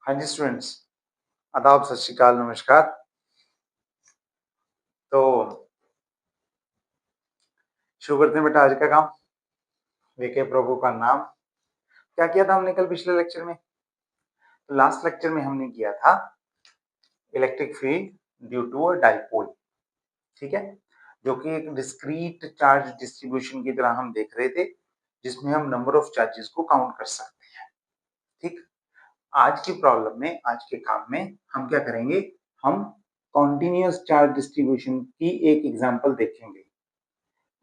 हाँ जी स्टूडेंट्स, आदाब, सत श्री अकाल, नमस्कार। तो शुरू करते हैं बेटा आज का काम। लेके प्रभु का नाम। क्या किया था हमने कल पिछले लेक्चर में? तो लास्ट लेक्चर में हमने किया था electric field due to a dipole, ठीक है, जो कि एक डिस्क्रीट चार्ज डिस्ट्रीब्यूशन की तरह हम देख रहे थे, जिसमें हम नंबर ऑफ चार्जेस को काउंट कर सकते हैं। ठीक, आज की प्रॉब्लम में, आज के काम में हम क्या करेंगे? हम कॉन्टिन्यूअस चार्ज डिस्ट्रीब्यूशन की एक एग्जांपल देखेंगे।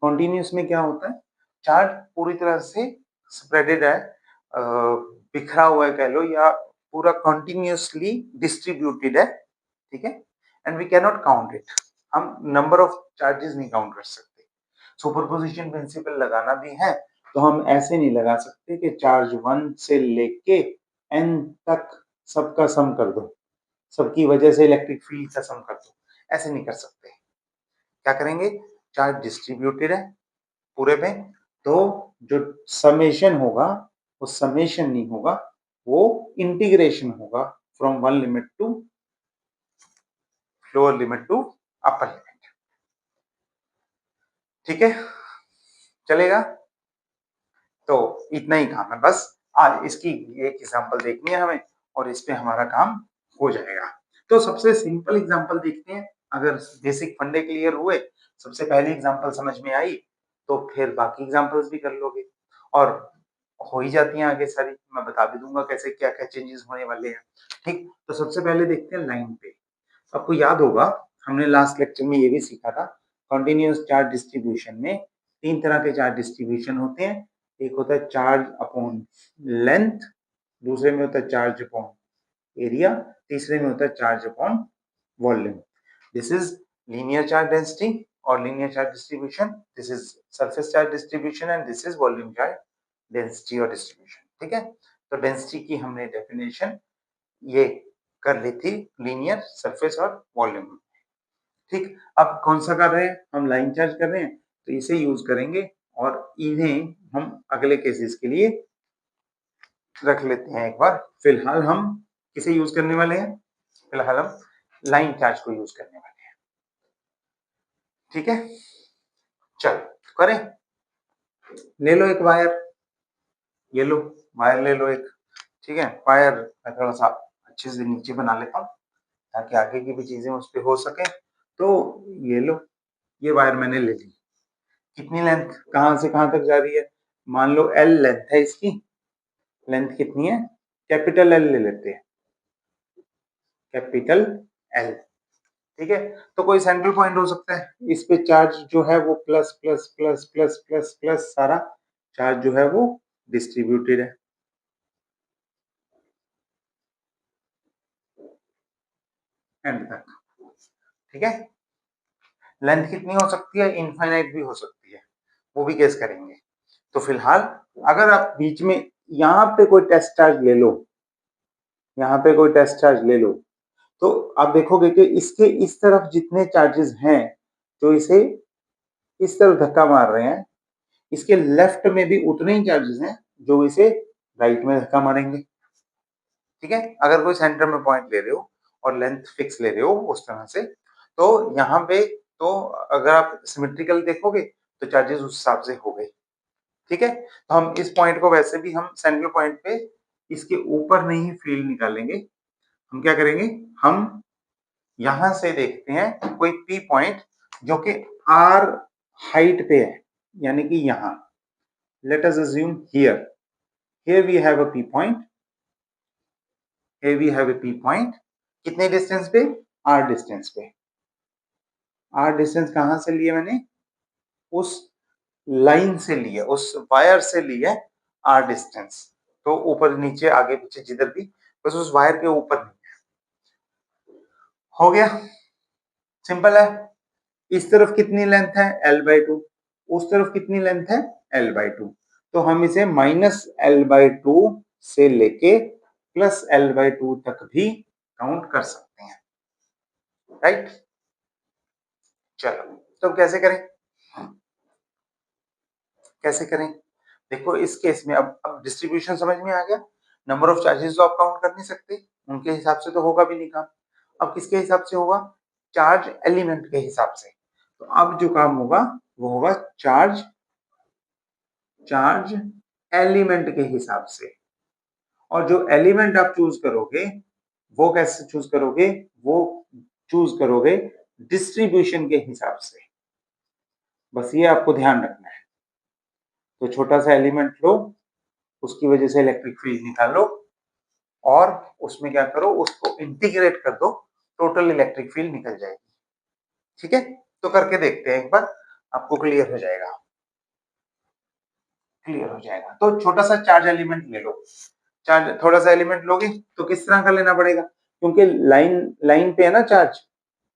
कॉन्टिन्यूस में क्या होता है? चार्ज पूरी तरह से स्प्रेडेड है, बिखरा हुआ है कह लो, या पूरा कॉन्टिन्यूसली डिस्ट्रीब्यूटेड है, ठीक है, and we can not count it. हम नंबर ऑफ चार्जेस नहीं काउंट कर सकते। सुपरपोजिशन प्रिंसिपल लगाना भी है तो हम ऐसे नहीं लगा सकते कि चार्ज 1 से लेके n तक सबका सम कर दो, सबकी वजह से इलेक्ट्रिक फील्ड का सम कर दो, ऐसे नहीं कर सकते। क्या करेंगे? चार्ज डिस्ट्रीब्यूटेड है पूरे पे, तो जो समेशन होगा वो समेशन नहीं होगा, वो इंटीग्रेशन होगा from one limit to lower limit to upper limit. ठीक है, चलेगा? तो इतना ही काम है बस। आज इसकी एक एग्जांपल देखनी है हमें और इस पे हमारा काम हो जाएगा। तो सबसे सिंपल एग्जांपल देखते हैं। अगर बेसिक फंडे क्लियर हुए, सबसे पहली एग्जांपल समझ में आई, तो फिर बाकी एग्जांपल्स भी कर लोगे और हो ही जाती हैं आगे सारी। मैं बता भी दूंगा कैसे क्या क्या चेंजेस होने वाले हैं। ठीक, तो सबसे पहले देखते हैं लाइन पे। आपको याद होगा हमने लास्ट लेक्चर में ये भी सीखा था, कंटिन्यूअस चार्ज डिस्ट्रीब्यूशन में तीन तरह के चार्ज डिस्ट्रीब्यूशन होते हैं। एक होता है चार्ज अपॉन लेंथ, दूसरे में होता है चार्ज अपॉन एरिया, तीसरे में होता है charge upon volume. This is linear charge density और linear charge distribution, this is surface charge distribution and this is volume charge density और डिस्ट्रीब्यूशन। ठीक है, तो डेंसिटी की हमने डेफिनेशन ये कर ली थी लीनियर, सरफेस और वॉल्यूम। ठीक, अब कौन सा कर रहे हैं? हम लाइन चार्ज कर रहे हैं तो इसे यूज करेंगे और इन्हें हम अगले केसेस के लिए रख लेते हैं एक बार। फिलहाल हम किसे यूज करने वाले हैं? फिलहाल हम लाइन चार्ज को यूज करने वाले हैं। ठीक है, चलो करें। ले लो एक वायर, ये लो वायर ले लो एक। ठीक है, वायर मैं थोड़ा सा अच्छे से नीचे बना लेता हूँ ताकि आगे की भी चीजें उस पर हो सके। तो ये लो, ये वायर मैंने ले ली। कितनी लेंथ, कहां से कहां तक जा रही है? मान लो L लेंथ है इसकी। लेंथ कितनी है? कैपिटल L ले लेते हैं, कैपिटल L। ठीक है, तो कोई सेंट्रल पॉइंट हो सकता है। इस पे चार्ज जो है वो plus plus plus plus plus plus सारा चार्ज जो है वो डिस्ट्रीब्यूटेड है। एंड तक, ठीक है। लेंथ कितनी हो सकती है? इनफाइनाइट भी हो सकती है, वो भी गेस करेंगे। तो फिलहाल अगर आप बीच में यहाँ पे कोई टेस्ट चार्ज ले लो, यहाँ पे कोई टेस्ट चार्ज ले लो, तो आप देखोगे कि इसके इस तरफ जितने चार्जेस हैं जो इसे इस तरफ धक्का मार रहे हैं, इसके लेफ्ट में भी उतने ही चार्जेस हैं जो इसे राइट में धक्का मारेंगे। ठीक है, अगर कोई सेंटर में पॉइंट ले रहे हो और लेंथ फिक्स ले रहे हो उस तरह से, तो यहाँ पे तो अगर आप सिमेट्रिकल देखोगे तो चार्जेस उस हिसाब से हो गए। ठीक है, तो हम इस पॉइंट को वैसे भी हम सेंट्रल पॉइंट पे इसके ऊपर नहीं फील्ड निकालेंगे। हम क्या करेंगे? हम यहां से देखते हैं कोई पी पॉइंट जो कि आर हाइट पे है, यानी कि यहां। Let us assume here we have a P point, here we have a P point. कितने डिस्टेंस पे? आर डिस्टेंस पे। आर डिस्टेंस कहां से लिए मैंने? उस लाइन से लिए, उस वायर से लिए आर डिस्टेंस। तो ऊपर नीचे आगे पीछे जिधर भी, बस उस वायर के ऊपर नहीं। हो गया, सिंपल है। इस तरफ कितनी लेंथ है? L/2। उस तरफ कितनी लेंथ है? L/2। तो हम इसे -L/2 से लेके +L/2 तक भी काउंट कर सकते हैं, राइट? चलो, तो कैसे करें? कैसे करें? देखो इस केस में अब डिस्ट्रीब्यूशन समझ में आ गया। नंबर ऑफ चार्जेस तो आप काउंट कर नहीं सकते, उनके हिसाब से तो होगा भी नहीं काम। अब किसके हिसाब से होगा? चार्ज एलिमेंट के हिसाब से। तो अब जो काम होगा वो होगा चार्ज एलिमेंट के हिसाब से। और जो एलिमेंट आप चूज करोगे वो कैसे चूज करोगे? वो चूज करोगे डिस्ट्रीब्यूशन के हिसाब से। बस ये आपको ध्यान रखना है। तो छोटा सा एलिमेंट लो, उसकी वजह से इलेक्ट्रिक फील्ड निकालो और उसमें क्या करो, उसको इंटीग्रेट कर दो, टोटल इलेक्ट्रिक फील्ड निकल जाएगी। ठीक है, तो करके देखते हैं एक बार, आपको क्लियर हो जाएगा। तो छोटा सा चार्ज एलिमेंट ले लो। चार्ज थोड़ा सा एलिमेंट लोगे तो किस तरह का लेना पड़ेगा, क्योंकि लाइन लाइन पे है ना चार्ज।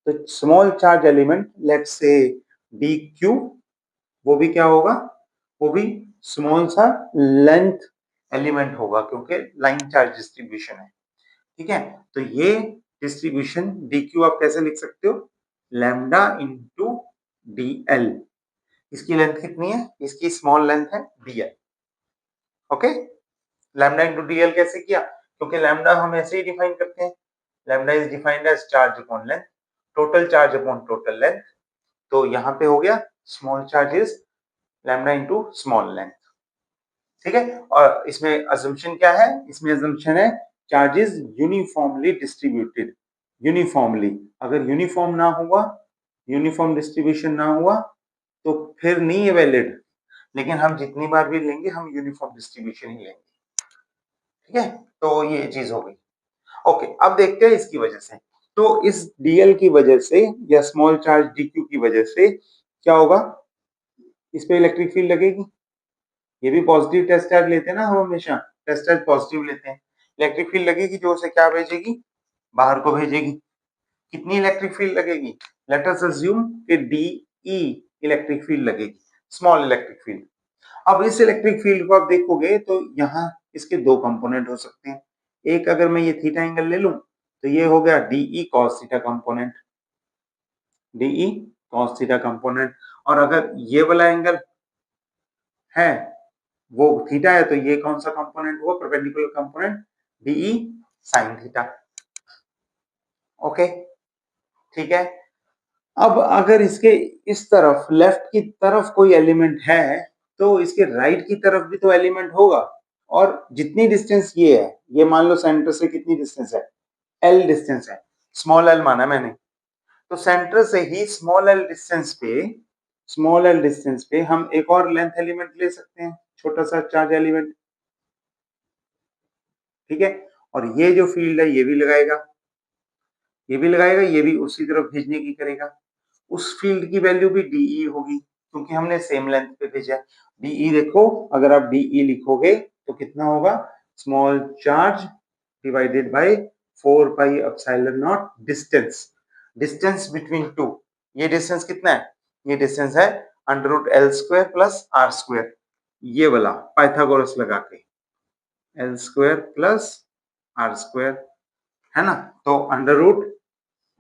तो small charge element let's say D Q, वो भी क्या होगा, वो भी स्मॉल सा लेंथ एलिमेंट होगा, क्योंकि लाइन चार्ज डिस्ट्रीब्यूशन है। ठीक है, तो ये डिस्ट्रीब्यूशन डी क्यू आप कैसे लिख सकते हो? Lambda into D L. इसकी लेंथ कितनी है? इसकी स्मॉल लेंथ है D L. Okay, lambda into D L कैसे किया? क्योंकि लैम्डा हम ऐसे ही डिफाइन करते हैं, lambda is defined as charge upon length, total charge upon total length. तो यहाँ पे हो गया small charge is lambda into small length. ठीक है, और इसमें अजम्पशन क्या है? इसमें अजम्पशन है charge is uniformly distributed. Uniformly, अगर यूनिफॉर्म ना हुआ, यूनिफॉर्म डिस्ट्रीब्यूशन ना हुआ तो फिर नहीं है वैलिड, लेकिन हम जितनी बार भी लेंगे हम यूनिफॉर्म डिस्ट्रीब्यूशन ही लेंगे। ठीक है, तो ये चीज हो गई। ओके, अब देखते हैं इसकी वजह से। तो इस डीएल की वजह से या स्मॉल चार्ज डीक्यू की वजह से क्या होगा? इस पे इलेक्ट्रिक फील्ड लगेगी। ये भी पॉजिटिव टेस्ट चार्ज लेते हैं ना हम, हमेशा टेस्ट चार्ज पॉजिटिव लेते हैं। इलेक्ट्रिक फील्ड लगेगी जो उसे क्या भेजेगी? बाहर को भेजेगी। कितनी इलेक्ट्रिक फील्ड लगेगी? लेट अस अज्यूम कि डीई इलेक्ट्रिक फील्ड लगेगी, स्मॉल इलेक्ट्रिक फील्ड। अब इस इलेक्ट्रिक फील्ड को आप देखोगे तो यहाँ इसके दो कंपोनेंट हो सकते हैं। एक, अगर मैं ये थीटा एंगल ले लूं तो ये हो गया dE cos theta component, dE cos theta component. और अगर ये वाला एंगल है वो थीटा है तो ये कौन सा कंपोनेंट हुआ? Perpendicular component, dE sine theta. Okay, ठीक है। अब अगर इसके इस तरफ लेफ्ट की तरफ कोई एलिमेंट है तो इसके राइट की तरफ भी तो एलिमेंट होगा। और जितनी डिस्टेंस ये है, ये मान लो सेंटर से कितनी डिस्टेंस है? एल डिस्टेंस है, स्मॉल एल माना मैंने। तो सेंटर से ही स्मॉल एल डिस्टेंस पे हम एक और लेंथ एलिमेंट ले सकते हैं, छोटा सा चार्ज एलिमेंट। ठीक है, और ये जो फील्ड है ये भी लगाएगा, ये भी लगाएगा, ये भी उसी तरफ भेजने की करेगा। उस फील्ड की वैल्यू भी डीई होगी, क्योंकि हमने सेम लेंथ पे भेजा। डीई देखो, अगर आप डीई लिखोगे तो कितना होगा? Small charge divided by 4 pi epsilon naught distance, distance between two. ये डिस्टेंस कितना है? ये डिस्टेंस है under root L square plus R square, ये वाला पाइथागोरस लगा के, L square plus R square, है ना। तो under root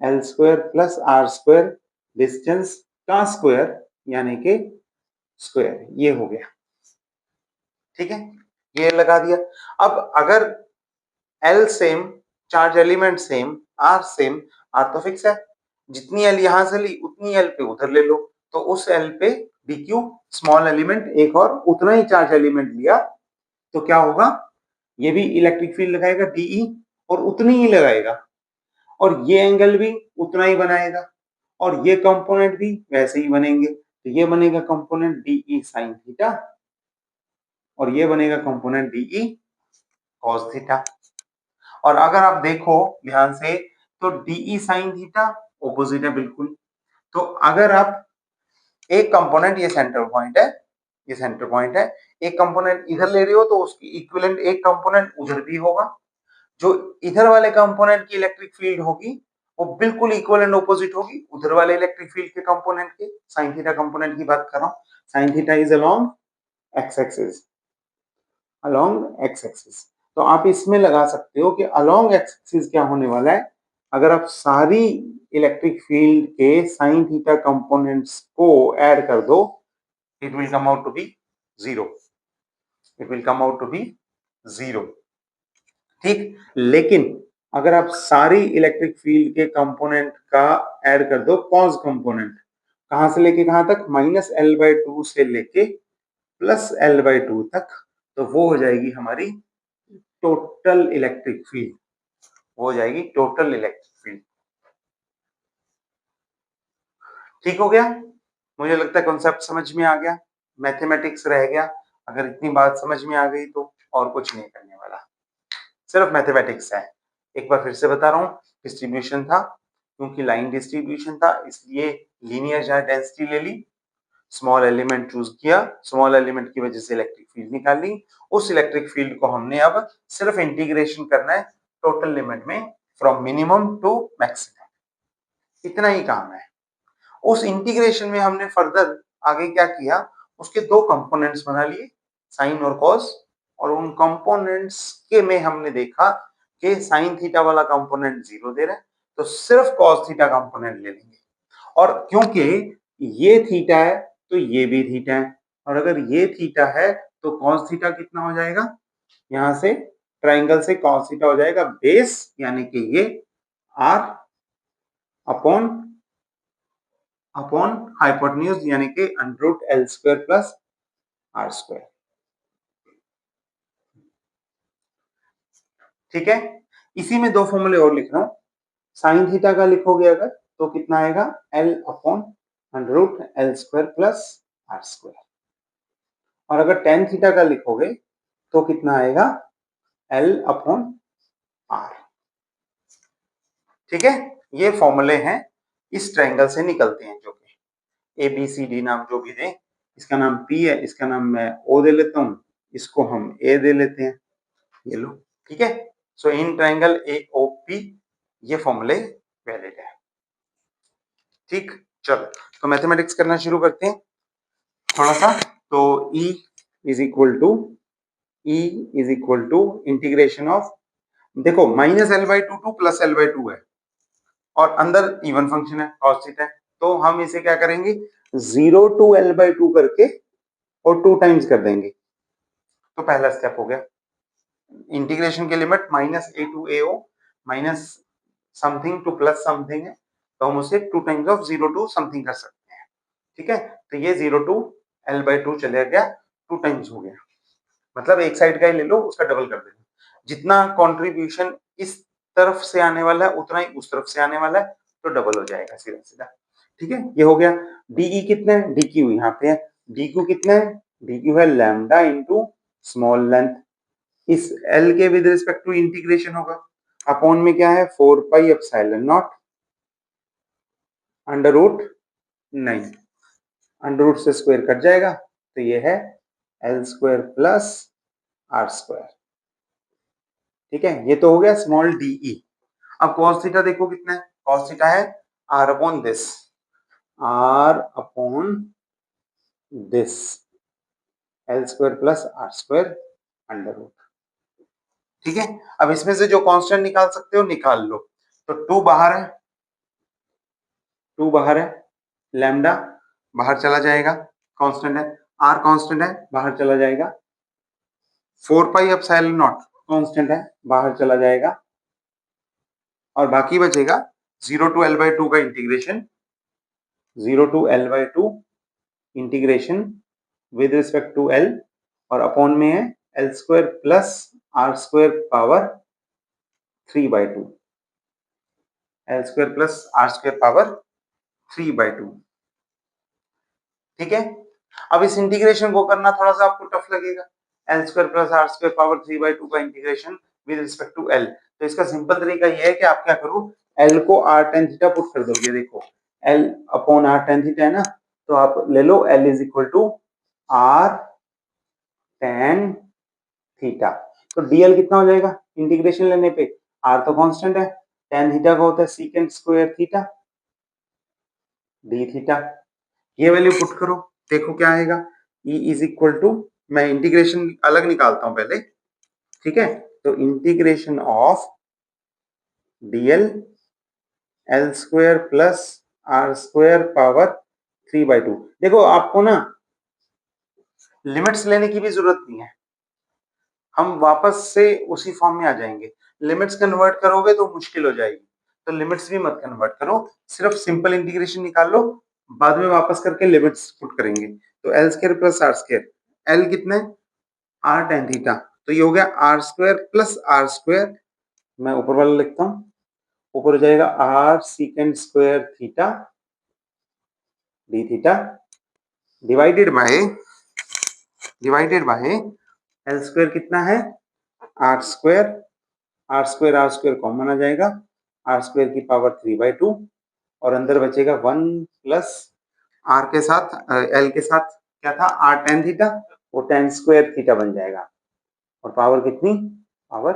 L square plus R square, distance का स्क्वायर यानी कि स्क्वायर, ये हो गया। ठीक है, ये लगा दिया। अब अगर L same, charge element same, R same, R तो फिक्स है, जितनी एल यहां से ली उतनी एल पे उधर ले लो। तो उस एल पे डीक्यू स्मॉल एलिमेंट एक और उतना ही चार्ज एलिमेंट लिया तो क्या होगा? ये भी इलेक्ट्रिक फील्ड लगाएगा डीई, और उतनी ही लगाएगा, और ये एंगल भी उतना ही बनाएगा, और ये कंपोनेंट भी वैसे ही बनेंगे। तो ये बनेगा कंपोनेंट डीई साइन थीटा, और ये बनेगा कंपोनेंट डीई कॉस थीटा। और अगर आप देखो ध्यान से तो डीई साइन थीटा ऑपोजिट है बिल्कुल। तो अगर आप एक कंपोनेंट, ये सेंटर पॉइंट है, ये सेंटर पॉइंट है, एक कंपोनेंट इधर ले रहे हो तो उसकी इक्विवेलेंट एक कंपोनेंट उधर भी होगा। जो इधर वाले कंपोनेंट की इलेक्ट्रिक फील्ड होगी वो बिल्कुल इक्वल एंड ऑपोजिट होगी उधर वाले इलेक्ट्रिक फील्ड के कंपोनेंट के। साइन थीटा कंपोनेंट की बात कर रहा हूं। Sine theta is along x axis, along x axis. तो आप इसमें लगा सकते हो कि अलोंग एक्स एक्सिस क्या होने वाला है? अगर आप सारी इलेक्ट्रिक फील्ड के साइन थीटा कंपोनेंट्स को ऐड कर दो, it will come out to be zero, it will come out to be zero. ठीक। लेकिन अगर आप सारी इलेक्ट्रिक फील्ड के कंपोनेंट का ऐड कर दो कॉज कंपोनेंट, कहां से लेके कहां तक, -L/2 से लेके +L/2 तक, तो वो हो जाएगी हमारी टोटल इलेक्ट्रिक फील्ड, वो हो जाएगी टोटल इलेक्ट्रिक फील्ड। ठीक हो गया? मुझे लगता है कॉन्सेप्ट समझ में आ गया, मैथमेटिक्स रह गया। अगर इतनी बात समझ में आ गई तो और कुछ नहीं करने वाला, सिर्फ मैथमेटिक्स है। एक बार फिर से बता रहा हूँ, डिस्ट्रीब्यूशन था, क्योंकि लाइन डिस्ट्रीब्यूशन था इसलिए लीनियर चार्ज डेंसिटी ले ली, स्मॉल एलिमेंट चूज किया, स्मॉल एलिमेंट की वजह से इलेक्ट्रिक फील्ड निकाल ली। उस इलेक्ट्रिक फील्ड को हमने अब सिर्फ इंटीग्रेशन करना है टोटल लिमिट में, फ्रॉम मिनिमम टू मैक्सिमम, इतना ही काम है। उस इंटीग्रेशन में हमने फर्दर आगे क्या किया, उसके दो कंपोनेंट्स बना लिए, साइन और कॉस, और उन कंपोनेंट्स के में हमने देखा कि साइन थीटा वाला कंपोनेंट 0 दे रहा है, तो सिर्फ कॉस थीटा कंपोनेंट ले लेंगे। और क्योंकि ये थीटा है तो ये भी थीटा है, और अगर ये थीटा है तो कॉस थीटा कितना हो जाएगा, यहां से ट्राइंगल से कॉस थीटा हो जाएगा बेस, यानी कि ये r अपॉन हाइपोटेन्यूज, यानी कि √L² प्लस r²। ठीक है, इसी में दो फॉर्मूले और लिख रहा हूं। साइन थीटा का लिखोगे अगर तो कितना आएगा, L upon √L² plus r², और अगर टेन थीटा का लिखोगे तो कितना आएगा, L अपॉन r। ठीक है, ये फॉर्मूले हैं, इस ट्रायंगल से निकलते हैं, जो कि ABCD नाम जो भी दें, इसका नाम P है, इसका नाम मैं O दे लेता हूं, इसको हम A दे लेते हैं, ये लो। ठीक है, सो इन ट्रायंगल AOP ये फॉर्मूले वैलिड है। ठीक, चलो तो मैथमेटिक्स करना शुरू करते हैं थोड़ा सा। तो E is equal to integration of, देखो -L/2 टू +L/2 है, और अंदर इवन फंक्शन है cos थीटा है, तो हम इसे क्या करेंगे, 0 टू L/2 करके और 2 टाइम्स कर देंगे। तो पहला स्टेप हो गया, इंटीग्रेशन की limit -a to ao minus something to plus something है, तो हम उसे 2 टाइम्स ऑफ 0 टू समथिंग कर सकते हैं। ठीक है, तो ये 0 टू L/2 चले गया, 2 टाइम्स हो गया, मतलब एक साइड का ही ले लो, उसका डबल कर देना। जितना कंट्रीब्यूशन इस तरफ से आने वाला है उतना ही उस तरफ से आने वाला है, तो डबल हो जाएगा सीधा सीधा। ठीक है, ये हो गया। DE कितना है, DQ यहाँ पे है, DQ कितना है, DQ है लैम्डा इंटू स्मॉल लेंथ, इस L के विद रिस्पेक्ट टू इंटीग्रेशन होगा, अपॉन में क्या है 4 pi epsilon naught √9, under root से स्क्वायर कट जाएगा, तो ये है L² प्लस r²। ठीक है, ये तो हो गया स्मॉल DE। अब cos थीटा देखो कितना है, cos थीटा है r upon this, L² plus r² under root. ठीक है, अब इसमें से जो कांस्टेंट निकाल सकते हो निकाल लो, तो 2 बाहर है, 2 बाहर है, लैम्डा बाहर चला जाएगा, कांस्टेंट है, r कांस्टेंट है, बाहर चला जाएगा, 4 पाई एप्सिलॉन नॉट कांस्टेंट है, बाहर चला जाएगा, और बाकी बचेगा 0 टू L/2 का integration, 0 to L/2 integration with respect to L, और अपॉन में है L² plus r² power 3/2, L² plus r² power 3/2। ठीक है, अब इस इंटीग्रेशन को करना थोड़ा सा आपको टफ लगेगा, L² प्लस r² पावर 3/2 का integration with respect to L। तो इसका सिंपल तरीका ये है कि आप क्या करो, L को r tan थीटा पुट कर दोगे, देखो L upon r tan theta है ना, तो आप ले लो L is equal to r tan theta, तो dl कितना हो जाएगा इंटीग्रेशन लेने पे, r तो कांस्टेंट है, tan थीटा का होता है secant square theta d theta, ये वैल्यू पुट करो, देखो क्या आएगा, E इज इक्वल टू, मैं इंटीग्रेशन अलग निकालता हूं पहले। ठीक है, तो integration of dl L² plus r² power 3/2। देखो आपको ना लिमिट्स लेने की भी जरूरत नहीं है, हम वापस से उसी फॉर्म में आ जाएंगे। लिमिट्स कन्वर्ट करोगे तो मुश्किल हो जाएगी, तो लिमिट्स भी मत कन्वर्ट करो, सिर्फ सिंपल इंटीग्रेशन निकाल लो, बाद में वापस करके लिमिट्स पुट करेंगे। तो L square plus R square, L कितने, आर टेन थीटा, तो ये हो गया R square plus R square, मैं ऊपर वाला लिखता हूं, ऊपर हो जाएगा R secant square theta D theta divided by L square कितना है, R square, R square common आ जाएगा, आर स्क्वायर की पावर 3/2 और अंदर बचेगा 1 प्लस आर के साथ एल के साथ क्या था, आर टेन थीटा, वो टेन स्क्वायर थीटा बन जाएगा और पावर कितनी, पावर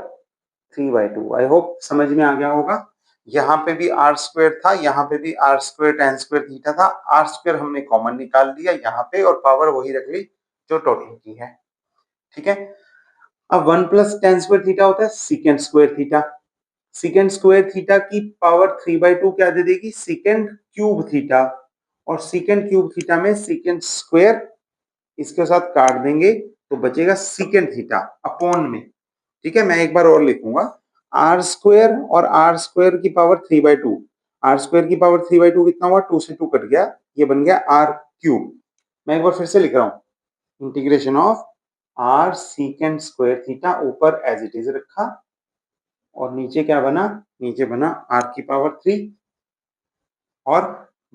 3/2। आई होप समझ में आ गया होगा। यहाँ पे भी आर स्क्वायर था, यहाँ पे भी R square tan square theta था, आर स्क्वायर हमने कॉमन निकाल दिया यहाँ पे और पावर वही रख ली जो टोटल की है। ठीक है, अब 1 प्लस टेन स्क्वायर थीटा होता है सीकेंड स्क्वायर थीटा, सीकेंड स्क्वायर थीटा की पावर 3/2 क्या दे देगी, सीकेंड क्यूब थीटा, और सीकेंड क्यूब थीटा में सीकेंड स्क्वायर इसके साथ काट देंगे तो बचेगा सीकेंड थीटा अपॉन में। ठीक है, मैं एक बार और लिखूंगा, आर स्क्वायर और आर स्क्वायर की पावर 3/2, आर स्क्वायर की पावर 3/2 कितना हुआ, 2 से 2 कट गया, ये बन गया आर क्यूब। मैं एक बार फिर से लिख रहा हूं, integration of R secant square theta, ऊपर एज इट इज रखा और नीचे क्या बना, नीचे बना आर की पावर 3 और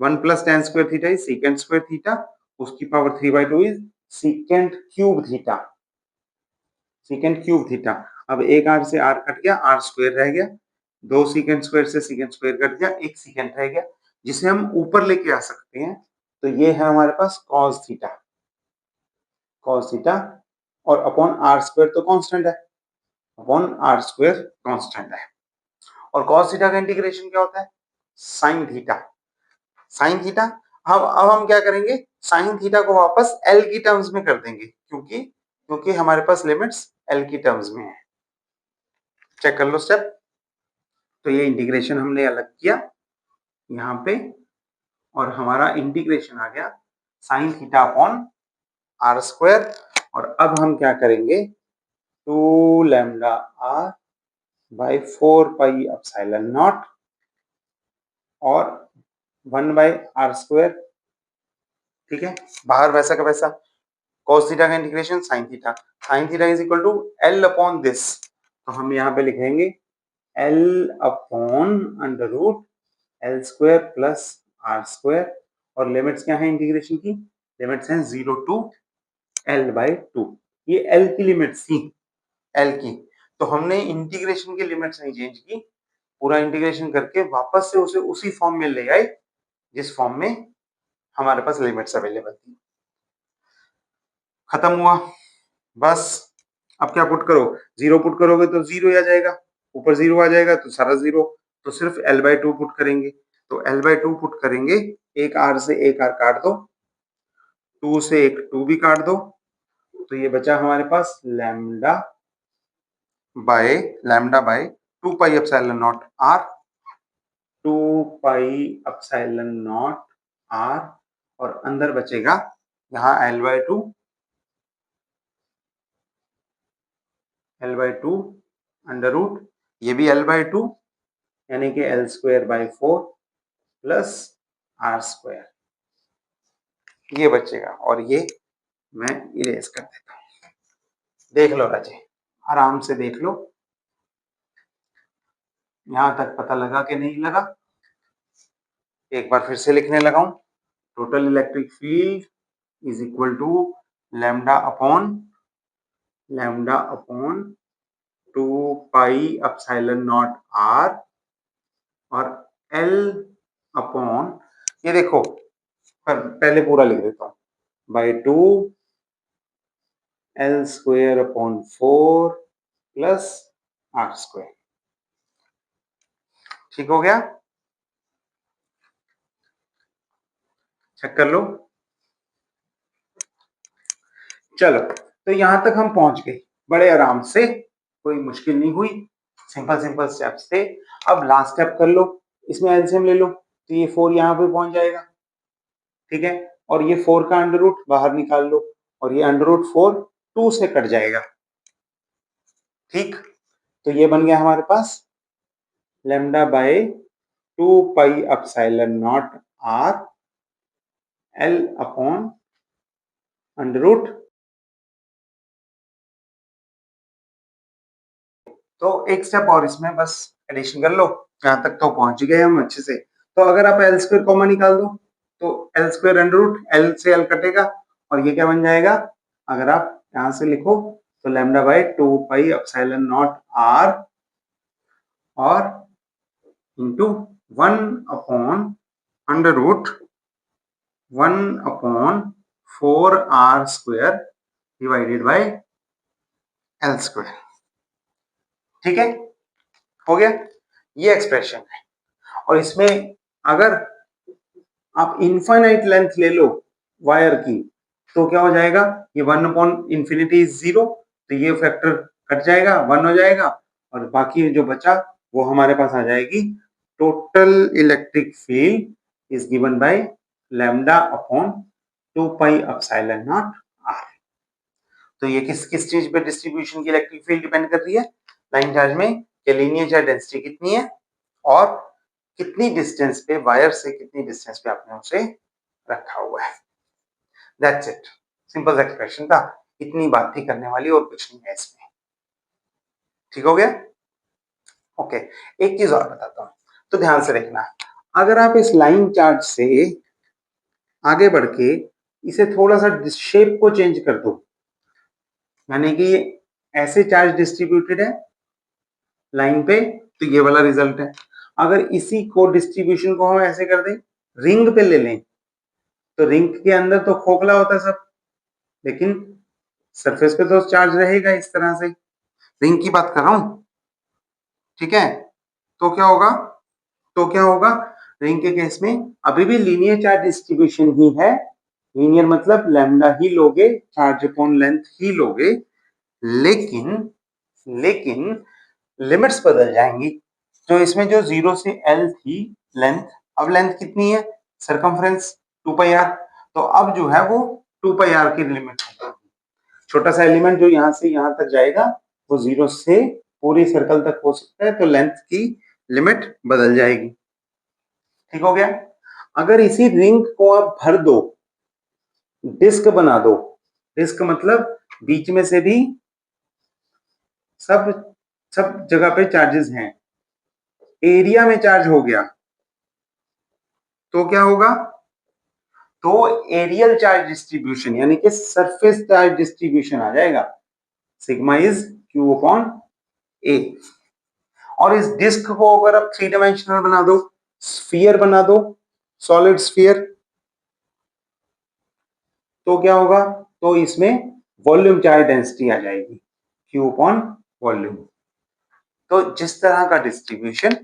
1 plus tan square theta is secant square theta, उसकी power 3/2 is secant cube theta, secant cube theta. अब एक आर से आर कट गया, आर स्क्वायर रह गया, दो सीकेंड स्क्वायर से सीकेंड स्क्वायर कट गया, एक सीकेंड रह गया जिसे हम ऊपर लेके आ सकते हैं, तो ये है हमारे पास cos थीटा, cos थीटा और अपॉन आर स्क्वायर तो कांस्टेंट है, अपॉन आर स्क्वायर कांस्टेंट है। और cos थीटा का इंटीग्रेशन क्या होता है, sin थीटा, sin थीटा। अब हम क्या करेंगे, sin थीटा को वापस L की टर्म्स में कर देंगे, क्योंकि क्योंकि हमारे पास लिमिट्स L की टर्म्स में है। चेक कर लो स्टेप। तो ये इंटीग्रेशन हमने अलग किया यहाँ पे और हमारा इंटीग्रेशन आ गया sine theta upon R square, और अब हम क्या करेंगे, 2 lambda R by 4 pi epsilon naught और 1 बाई आर स्क्वायर। ठीक है, बाहर वैसा का वैसा, cos थीटा का integration sin theta is equal to L upon this, तो हम यहाँ पे लिखेंगे L upon under root L square plus R square, और लिमिट्स क्या है इंटीग्रेशन की, लिमिट्स हैं 0 टू L/2, ये L की लिमिट्स थी, L की। तो हमने इंटीग्रेशन की लिमिट्स नहीं चेंज की, पूरा इंटीग्रेशन करके वापस से उसे उसी फॉर्म में ले आए जिस फॉर्म में हमारे पास लिमिट्स अवेलेबल थी। खत्म हुआ बस। अब क्या पुट करो, 0 पुट करोगे तो 0 आ जाएगा, ऊपर 0 आ जाएगा तो सारा 0, तो सिर्फ L/2 पुट करेंगे, तो L/2 पुट करेंगे, एक आर से एक आर काट दो, 2 से एक 2 भी काट दो, तो ये बचा हमारे पास lambda by 2 pi epsilon not R, 2 pi epsilon not R, और अंदर बचेगा यहाँ L/2 अंडर रूट, ये भी L/2 यानी कि L square by 4 plus R square, ये बचेगा, और ये मैं इरेज कर देता हूं। देख लो राजे, आराम से देख लो, यहां तक पता लगा कि नहीं लगा, एक बार फिर से लिखने लगाऊं, total electric field is equal to lambda upon 2 pi epsilon not R और L अपॉन, ये देखो पहले पूरा लिख देता हूं, by 2 L square upon 4 plus R square. ठीक हो गया, चेक कर लो। चलो, तो यहां तक हम पहुंच गए बड़े आराम से, कोई मुश्किल नहीं हुई, सिंपल सिंपल स्टेप्स थे। अब लास्ट स्टेप कर लो, इसमें एलसीएम ले लो, तो ये 4 यहाँ पे पहुंच जाएगा। ठीक है, और ये 4 का अंडर रूट बाहर निकाल लो, और ये अंडर रूट 4 2 से कट जाएगा, ठीक, तो ये बन गया हमारे पास lambda by 2 pi epsilon not R L upon under root. तो एक स्टेप और इसमें बस एडिशन कर लो, यहां तक तो पहुंच गए हम अच्छे से। तो अगर आप एल स्क्वायर कॉमन निकाल दो तो L square under root L से एल कटेगा और ये क्या बन जाएगा, अगर आप यहां से लिखो तो lambda by 2 pi epsilon not R और into 1 upon under root 1 upon 4r square divided by L square. ठीक है, हो गया, ये एक्सप्रेशन है। और इसमें अगर आप इनफाइनाइट लेंथ ले लो वायर की तो क्या हो जाएगा, ये 1 अपॉन इंफिनिटी इज 0, तो ये फैक्टर कट जाएगा, 1 हो जाएगा और बाकी जो बचा वो हमारे पास आ जाएगी total electric field is given by lambda upon 2 pi epsilon not R. तो ये किस किस चीज पे डिस्ट्रीब्यूशन की इलेक्ट्रिक फील्ड डिपेंड कर रही है, लाइन चार्ज में कि लीनियर चार्ज डेंसिटी कितनी है और कितनी डिस्टेंस पे, वायर से कितनी डिस्टेंस पे आपने उसे रखा हुआ है। दैट्स इट, सिंपल एक्सप्रेशन था, इतनी बात थी करने वाली और कुछ नहीं है इसमें। ठीक हो गया, ओके। एक चीज और बताता हूं, तो ध्यान से देखना, अगर आप इस लाइन चार्ज से आगे बढ़ के इसे थोड़ा सा शेप को चेंज कर दो, यानी कि ऐसे चार्ज डिस्ट्रीब्यूटेड है लाइन पे, तो ये वाला रिजल्ट है। अगर इसी को डिस्ट्रीब्यूशन को हम ऐसे कर दें, रिंग पे ले लें, तो रिंग के अंदर तो खोखला होता है सब, लेकिन सरफेस पे तो चार्ज रहेगा इस तरह से, रिंग की बात कर रहा हूं। ठीक है, तो क्या होगा, तो क्या होगा, रिंग के केस में अभी भी लीनियर चार्ज डिस्ट्रीब्यूशन ही है, लीनियर मतलब लैम्डा ही लोगे, चार्ज अपॉन लेंथ ही लोगे, लेकिन लेकिन लिमिट्स बदल जाएंगी। तो इसमें जो 0 से एल थी लेंथ, अब लेंथ कितनी है, सरकमफ्रेंस 2 पाई आर, तो अब जो है वो 2 पाई आर की लिमिट होगी। छोटा सा एलिमेंट जो यहां से यहां तक जाएगा वो 0 से पूरी सर्कल तक हो सकता है, तो लेंथ की लिमिट बदल जाएगी। ठीक हो गया, अगर इसी रिंग को आप भर दो, डिस्क बना दो, डिस्क मतलब बीच में से भी सब सब जगह पे चार्जेस हैं, एरिया में चार्ज हो गया, तो क्या होगा, तो एरियल चार्ज डिस्ट्रीब्यूशन यानी कि सरफेस चार्ज डिस्ट्रीब्यूशन आ जाएगा, सिग्मा इज क्यू अपॉन ए। और इस डिस्क को अगर आप 3 डायमेंशनल बना दो, स्फीयर बना दो, सॉलिड स्फीयर, तो क्या होगा, तो इसमें वॉल्यूम चार्ज डेंसिटी आ जाएगी, क्यू अपॉन वॉल्यूम। तो जिस तरह का डिस्ट्रीब्यूशन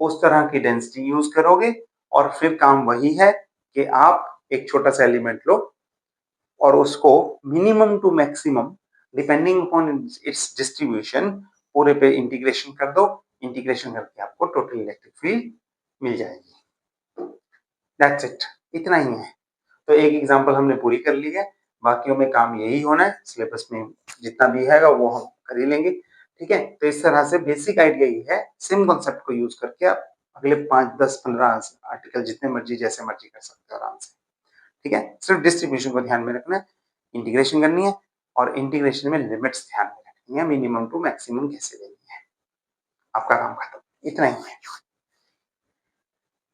उस तरह की डेंसिटी यूज करोगे, और फिर काम वही है कि आप एक छोटा सा एलिमेंट लो और उसको minimum to maximum depending upon its distribution पूरे पे इंटीग्रेशन कर दो, इंटीग्रेशन करके आपको टोटल इलेक्ट्रिक फील्ड मिल जाएगी। दैट्स इट, इतना ही है। तो एक एग्जांपल हमने पूरी कर ली है, बाकियों में काम यही होना है, सिलेबस में जितना भी है वो हम कर ही लेंगे। ठीक है, तो इस तरह से बेसिक आइडिया ये है, सेम कॉन्सेप्ट को यूज करके आप अगले 5 10 15 आर्टिकल जितने मर्जी जैसे मर्जी कर सकते हो आराम से। ठीक है, सिर्फ डिस्ट्रीब्यूशन को ध्यान में रखना है, इंटीग्रेशन करनी है और इंटीग्रेशन में लिमिट्स ध्यान में रखनी है, मिनिमम टू मैक्सिमम कैसे लेनी है, आपका काम खत्म, इतना ही है।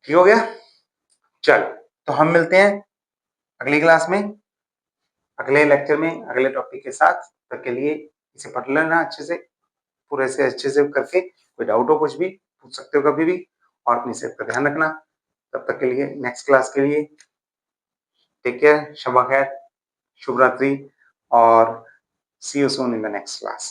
ठीक हो गया, चलो तो हम मिलते हैं अगली क्लास में, अगले लेक्चर में, अगले टॉपिक के साथ। तब के लिए इसे पढ़ लेना अच्छे से, पूरे से अच्छे से करके, कोई डाउट हो कुछ भी पूछ सकते हो कभी भी, और अपनी सेहत का ध्यान रखना। तब तक के लिए नेक्स्ट क्लास के लिए टेक केयर, शबा खैर, शुभ रात्रि, और see you soon in the next class.